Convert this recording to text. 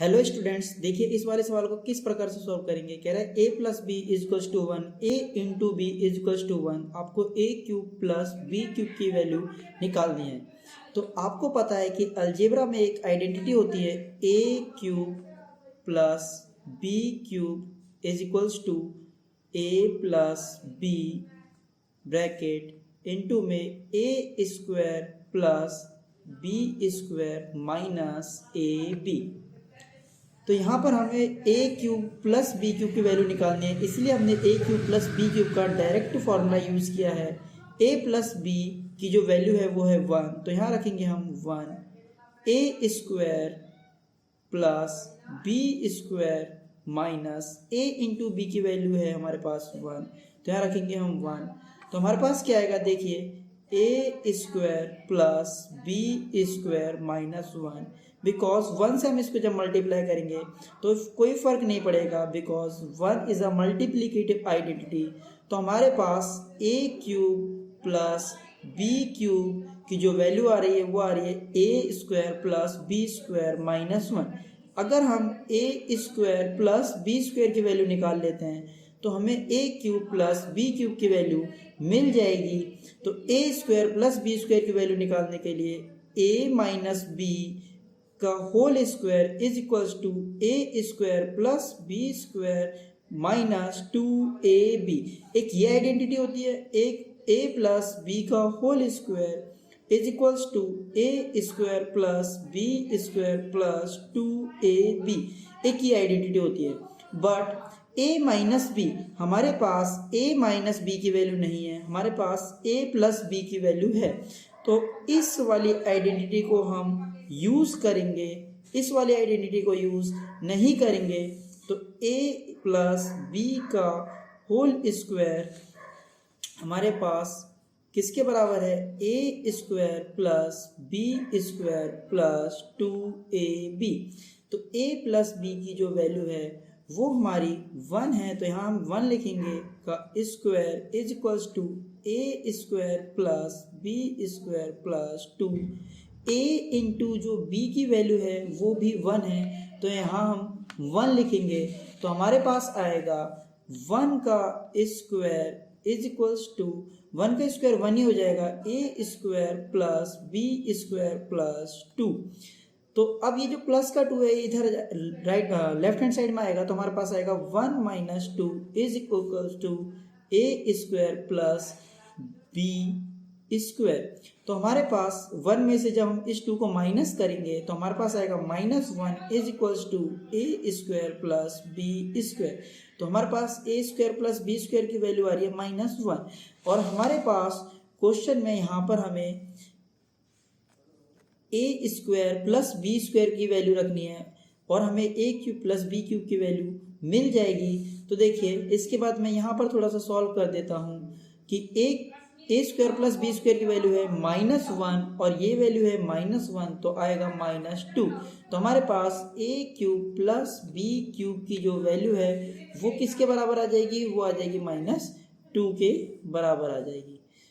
Hello students, देखिए इस वाले सवाल को किस प्रकार से सॉल्व करेंगे। कह रहा है a plus B is equals to 1, a into B is equals to 1। आपको a cube plus B cube की वैल्यू निकालनी है। तो आपको पता है कि अलजेब्रा में एक आइडेंटिटी होती है a cube plus B cube is equals to a plus B bracket into में a square plus B square minus A B. तो यहाँ पर हमें a cube plus B cube की वैल्यू निकालनी है, इसलिए हमने a क्यूब प्लस बी क्यूब का डायरेक्ट फार्मूला यूज़ किया है। a प्लस बी की जो वैल्यू है वो है 1, तो यहाँ रखेंगे हम 1 a square plus B square minus a into B की वैल्यू है हमारे पास 1, तो यहाँ रखेंगे हम 1। तो हमारे पास क्या आएगा, देखिए a square plus B square minus 1। Because 1 से हम इसको जब मल्टीप्लाई करेंगे तो कोई फर्क नहीं पड़ेगा, because 1 is a multiplicative identity. तो हमारे पास a cube plus B cube की जो वैल्यू आ रही है वो आ रही है a square plus B square minus 1। अगर हम a square plus B square की वैल्यू निकाल लेते हैं तो हमें a cube plus B cube की वैल्यू मिल जाएगी। तो a square plus B square की वैल्यू निकालने के लिए a माइनस बी का whole square is equals to a square plus B square minus 2ab। एक ये आइडेंटिटी होती है, एक a प्लस बी का whole square is equals to a square plus B square plus 2ab। एक ये identity होती है। बट a माइनस बी, हमारे पास a माइनस बी की वैल्यू नहीं है, हमारे पास a प्लस बी की वैल्यू है। तो इस वाली आइडेंटिटी को हम यूज़ करेंगे, इस वाली आइडेंटिटी को यूज़ नहीं करेंगे। तो a प्लस बी का होल स्क्वायर हमारे पास किसके बराबर है, a square plus B square plus 2ab। तो a प्लस बी की जो वैल्यू है वो हमारी 1 है, तो यहाँ हम 1 लिखेंगे का square is equals to a square plus B square plus 2। a into जो b की वैल्यू है वो भी 1 है, तो यहाँ हम 1 लिखेंगे। तो हमारे पास आएगा 1 का स्क्वायर इज इक्वल्स टू 1 का स्क्वायर 1 ही हो जाएगा, a square plus B square plus 2। तो अब ये जो प्लस का 2 है इधर राइट लेफ्ट हैंड साइड में आएगा, तो हमारे पास आएगा 1 minus 2 is equals to a square plus B square. तो हमारे पास 1 में से जब हम इस 2 को माइनस करेंगे तो हमारे पास आएगा -1 is equals to a square plus B square. तो हमारे पास a square plus B square की वैल्यू आ रही है -1, और हमारे पास क्वेश्चन में यहाँ पर हमें a square plus B square की वैल्यू रखनी है और हमें a cube plus B cube की वैल्यू मिल जाएगी। तो देखिए इसके बाद मैं यहाँ पर थोड़ा सा सॉल्व कर देता हूँ कि a square plus B square की वैल्यू है -1 और ये वैल्यू है -1, तो आएगा -2। तो हमारे पास a cube plus B cube की जो वैल्यू है वो किसके बराबर आ जाएगी, वो आ जाएगी -2 के बराबर आ जाएगी।